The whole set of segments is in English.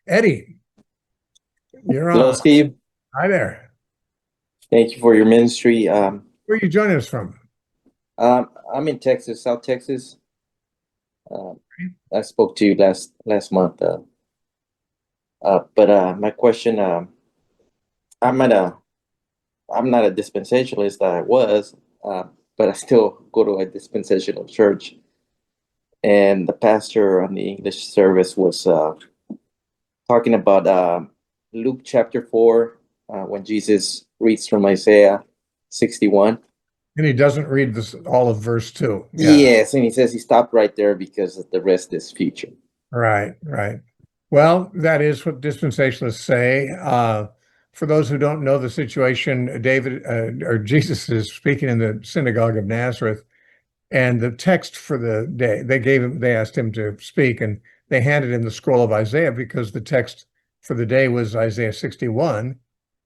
Eddie, you're Hello, on. Steve. Hi there. Thank you for your ministry. Where are you joining us from? I'm in Texas, South Texas. Um, I spoke to you last month. But my question, I'm at a, I'm not a dispensationalist. I was, but I still go to a dispensational church. And the pastor on the English service was talking about Luke chapter 4, when Jesus reads from Isaiah 61. And he doesn't read this all of verse 2. Yeah, Yes, and he says he stopped right there because the rest is future. right, right. Well, that is what dispensationalists say. For those who don't know the situation, David or Jesus is speaking in the synagogue of Nazareth, and the text for the day they asked him to speak, and they handed him the scroll of Isaiah because the text for the day was Isaiah 61,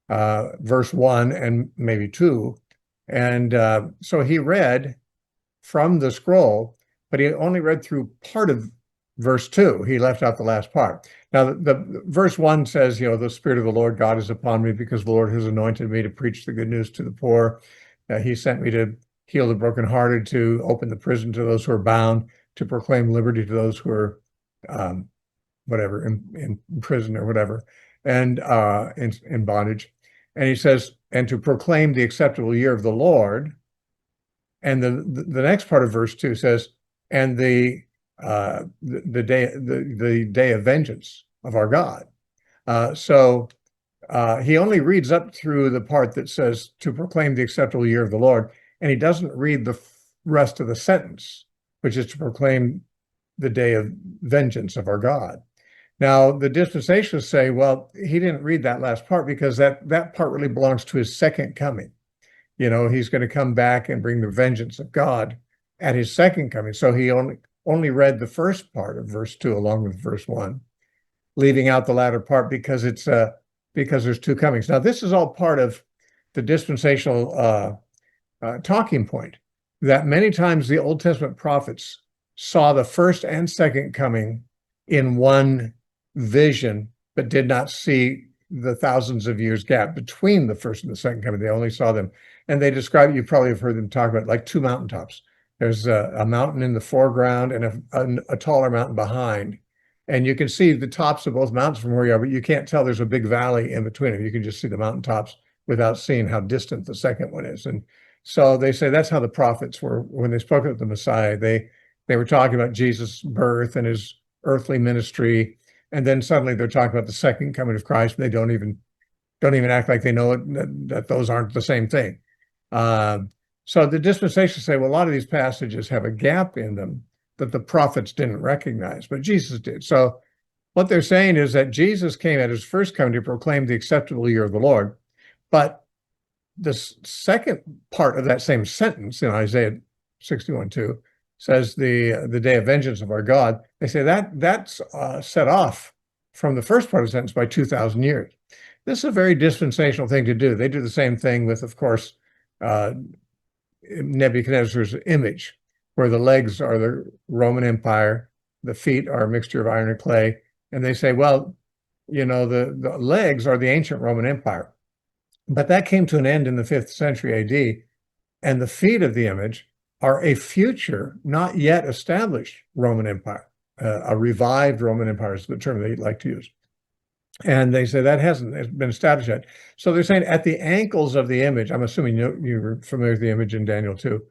verse 1 and maybe 2. And so he read from the scroll, but he only read through part of verse 2. He left out the last part. Now, the verse 1 says, the Spirit of the Lord God is upon me because the Lord has anointed me to preach the good news to the poor. He sent me to heal the brokenhearted, to open the prison to those who are bound, to proclaim liberty to those who are um, whatever, in prison or whatever, and in bondage. And he says, and to proclaim the acceptable year of the Lord. And the next part of verse 2 says, and the day of vengeance of our God. So he only reads up through the part that says to proclaim the acceptable year of the Lord, and he doesn't read the rest of the sentence, which is to proclaim the day of vengeance of our God. Now, the dispensationalists say, well, he didn't read that last part because that part really belongs to his second coming. He's going to come back and bring the vengeance of God at his second coming. So he only read the first part of verse 2 along with verse 1, leaving out the latter part because there's two comings. Now, this is all part of the dispensational talking point, that many times the Old Testament prophets saw the first and second coming in one vision, but did not see the thousands of years gap between the first and the second coming. They only saw them. And they describe, you probably have heard them talk about like two mountaintops. There's a mountain in the foreground and a taller mountain behind. And you can see the tops of both mountains from where you are, but you can't tell there's a big valley in between them. You can just see the mountaintops without seeing how distant the second one is. And so they say that's how the prophets were when they spoke of the Messiah. They were talking about Jesus' birth and his earthly ministry, and then suddenly they're talking about the second coming of Christ, and they don't even act like they know that those aren't the same thing. So the dispensations say, well, a lot of these passages have a gap in them that the prophets didn't recognize, but Jesus did. So what they're saying is that Jesus came at his first coming to proclaim the acceptable year of the Lord, but the second part of that same sentence in Isaiah 61:2 says the day of vengeance of our God. They say that's set off from the first part of the sentence by 2,000 years. This is a very dispensational thing to do. They do the same thing with, of course, uh, Nebuchadnezzar's image, where the legs are the Roman Empire, the feet are a mixture of iron and clay. And they say, well, the legs are the ancient Roman Empire. But that came to an end in the 5th century AD, and the feet of the image are a future, not yet established Roman Empire. A revived Roman Empire is the term they like to use. And they say that hasn't been established yet. So they're saying at the ankles of the image, I'm assuming you're familiar with the image in Daniel 2.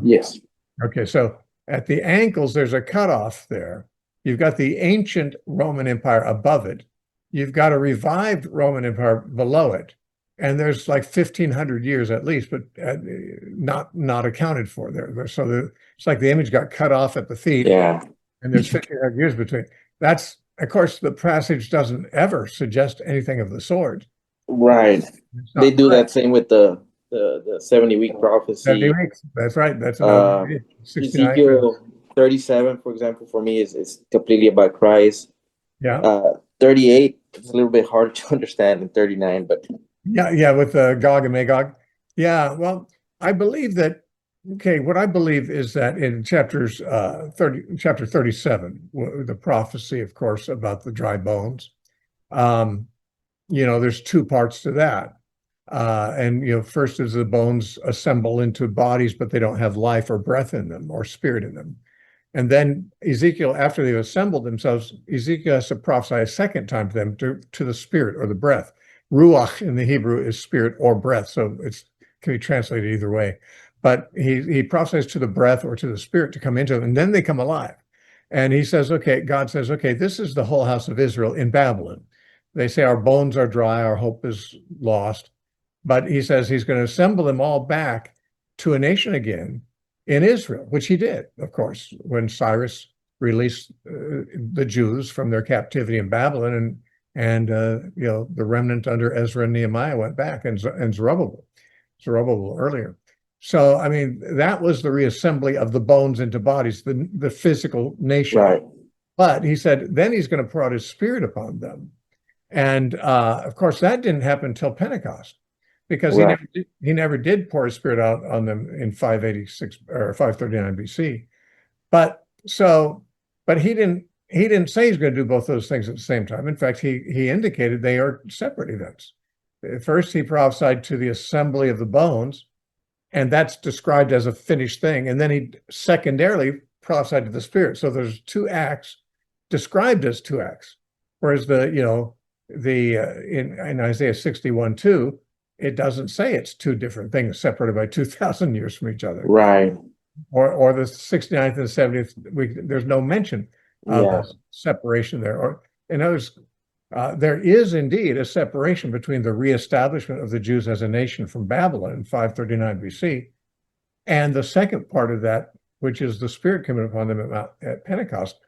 Yes. Okay, so at the ankles, there's a cutoff there. You've got the ancient Roman Empire above it. You've got a revived Roman Empire below it. And there's like 1,500 years at least, but not accounted for there. So it's like the image got cut off at the feet, Yeah. and there's 1,500 years between. That's, of course, the passage doesn't ever suggest anything of the sort. Right. It's They not do correct. that same with the 70-week 70 prophecy. weeks. That's right. That's another Uh, 69. Ezekiel 37, for example, for me is completely about Christ. Yeah. 38 is a little bit hard to understand, and 39, but Yeah, with Gog and Magog. Yeah, well, I believe that, okay, what I believe is that in chapter 37, the prophecy, of course, about the dry bones. There's two parts to that. And first is the bones assemble into bodies, but they don't have life or breath in them or spirit in them. And then Ezekiel, after they've assembled themselves, Ezekiel has to prophesy a second time to them to the spirit or the breath. Ruach in the Hebrew is spirit or breath, so it can be translated either way. But he prophesies to the breath or to the spirit to come into them, and then they come alive. And he says, okay, God says, okay, this is the whole house of Israel in Babylon. They say our bones are dry, our hope is lost. But he says he's going to assemble them all back to a nation again in Israel, which he did, of course, when Cyrus released the Jews from their captivity in Babylon, and the remnant under Ezra and Nehemiah went back, and Zerubbabel earlier. So, I mean, that was the reassembly of the bones into bodies, the physical nation. Right. But he said, then he's going to pour out his spirit upon them. And of course, that didn't happen until Pentecost, because Right. he never did pour his spirit out on them in 586 or 539 BC. But he didn't say he's going to do both those things at the same time. In fact, he indicated they are separate events. First, he prophesied to the assembly of the bones, and that's described as a finished thing. And then he secondarily prophesied to the spirit. So there's two acts described as two acts. Whereas in Isaiah 61:2, it doesn't say it's two different things separated by 2,000 years from each other. Right. Or the 69th and 70th week, there's no mention of Yeah. separation there. Or in others, there is indeed a separation between the reestablishment of the Jews as a nation from Babylon in 539 BC and the second part of that, which is the Spirit coming upon them at Pentecost.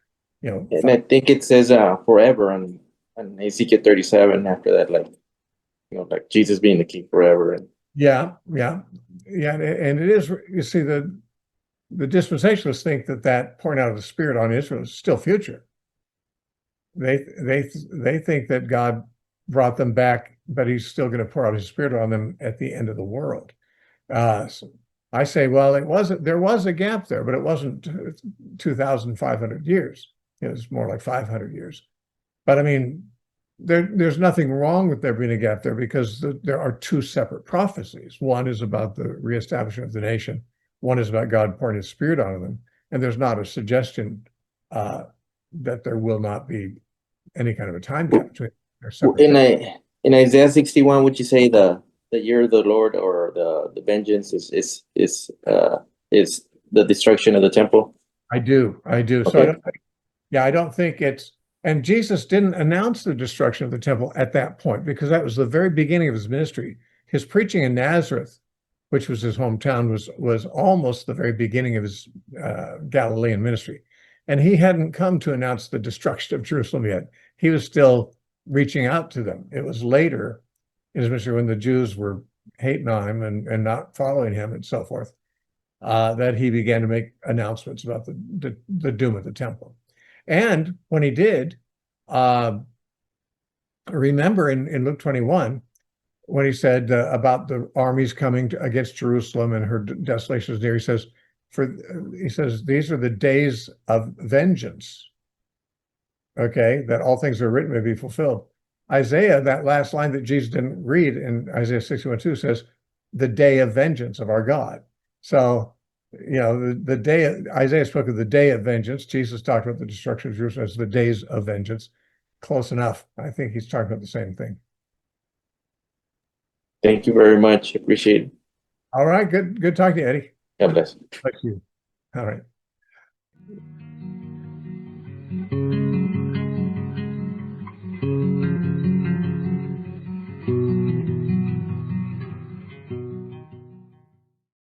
And I think it says forever on Ezekiel 37 after that, like Jesus being the king forever. And yeah. And it is, you see, the dispensationalists think that pouring out of the Spirit on Israel is still future. They think that God brought them back, but he's still going to pour out his Spirit on them at the end of the world. So I say, well, there was a gap there, but it wasn't 2,500 years. It was more like 500 years. But I mean, there's nothing wrong with there being a gap there, because there are two separate prophecies. One is about the reestablishment of the nation. One is about God pouring his Spirit on them. And there's not a suggestion that there will not be any kind of a time gap between their separate. in Isaiah 61, would you say the year of the Lord, or the vengeance is the destruction of the temple? I do. Okay. So I don't think it's, and Jesus didn't announce the destruction of the temple at that point, because that was the very beginning of his ministry. His preaching in Nazareth, which was his hometown, was almost the very beginning of his Galilean ministry. And he hadn't come to announce the destruction of Jerusalem yet. He was still reaching out to them. It was later in his ministry, when the Jews were hating on him and not following him and so forth, that he began to make announcements about the doom of the temple. And when he did, remember in Luke 21, when he said about the armies coming against Jerusalem and her desolation is near, he says, these are the days of vengeance, okay, that all things are written may be fulfilled. Isaiah, that last line that Jesus didn't read in Isaiah 61:2, says, the day of vengeance of our God. So, the day, Isaiah spoke of the day of vengeance. Jesus talked about the destruction of Jerusalem as the days of vengeance. Close enough. I think he's talking about the same thing. Thank you very much. Appreciate it. All right. Good talking to you, Eddie. God bless. Thank you. All right.